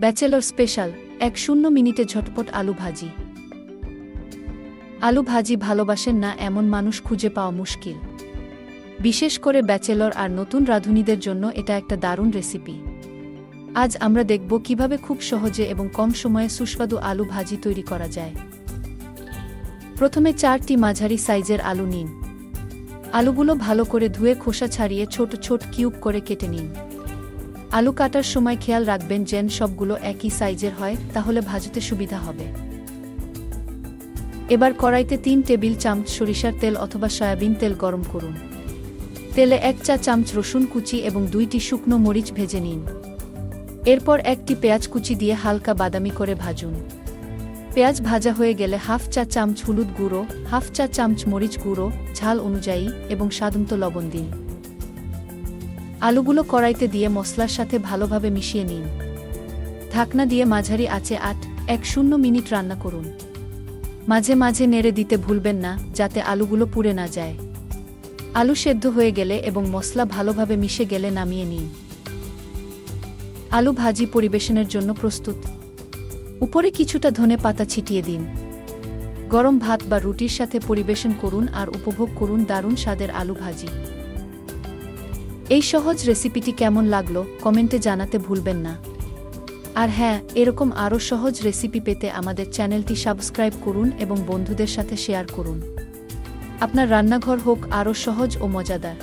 Bachelor special ১-০ মিনিটে ঝটপট আলু ভাজি। আলু ভাজি ভালোবাসেন না এমন মানুষ খুঁজে পাওয়া মুশকিল। বিশেষ করে ব্যাচেলর আর নতুন রাঁধুনিদের জন্য এটা একটা দারুণ রেসিপি। আজ আমরা দেখব কিভাবে খুব সহজে এবং কম সময়ে সুস্বাদু আলু ভাজি তৈরি করা যায়। প্রথমে ৪টি মাঝারি সাইজের আলু নিন। আলুগুলো ভালো করে ধুয়ে খোসা ছাড়িয়ে ছোট ছোট কিউব করে কেটে নিন। আলু কাটার সময় খেয়াল রাখবেন যেন সবগুলো একই সাইজের হয়, তাহলে ভাজতে সুবিধা হবে। এবার কড়াইতে ৩ টেবিল চামচ সরিষার তেল অথবা সয়াবিন তেল গরম করুন। তেলে ১ চা চামচ রসুন কুচি এবং ২টি শুকনো মরিচ ভেজে নিন। এরপর ১টি পেঁয়াজ কুচি দিয়ে হালকা বাদামি করে ভাজুন। পেঁয়াজ ভাজা হয়ে গেলে ১/২ চা চামচ হলুদ গুঁড়ো, ১/২ চা চামচ মরিচ গুঁড়ো, ঝাল অনুযায়ী এবং স্বাদমতো লবণ দিন। আলুগুলো কড়াইতে দিয়ে মশলার সাথে ভালোভাবে মিশিয়ে নিন। ঢাকনা দিয়ে মাঝারি আঁচে ৮-১-০ মিনিট রান্না করুন। মাঝে মাঝে নেড়ে দিতে ভুলবেন না, যাতে আলুগুলো পুড়ে না যায়। আলু সেদ্ধ হয়ে গেলে এবং মশলা ভালোভাবে মিশে গেলে নামিয়ে নিন। আলু ভাজি পরিবেশনের জন্য প্রস্তুত। উপরে কিছুটা ধনে পাতা ছিটিয়ে দিন। গরম ভাত বা রুটির সাথে পরিবেশন করুন আর উপভোগ করুন দারুণ স্বাদের আলু ভাজি। এই সহজ রেসিপিটি কেমন লাগলো কমেন্টে জানাতে ভুলবেন না। আর হ্যাঁ, এরকম আরও সহজ রেসিপি পেতে আমাদের চ্যানেলটি সাবস্ক্রাইব করুন এবং বন্ধুদের সাথে শেয়ার করুন। আপনার রান্নাঘর হোক আরও সহজ ও মজাদার।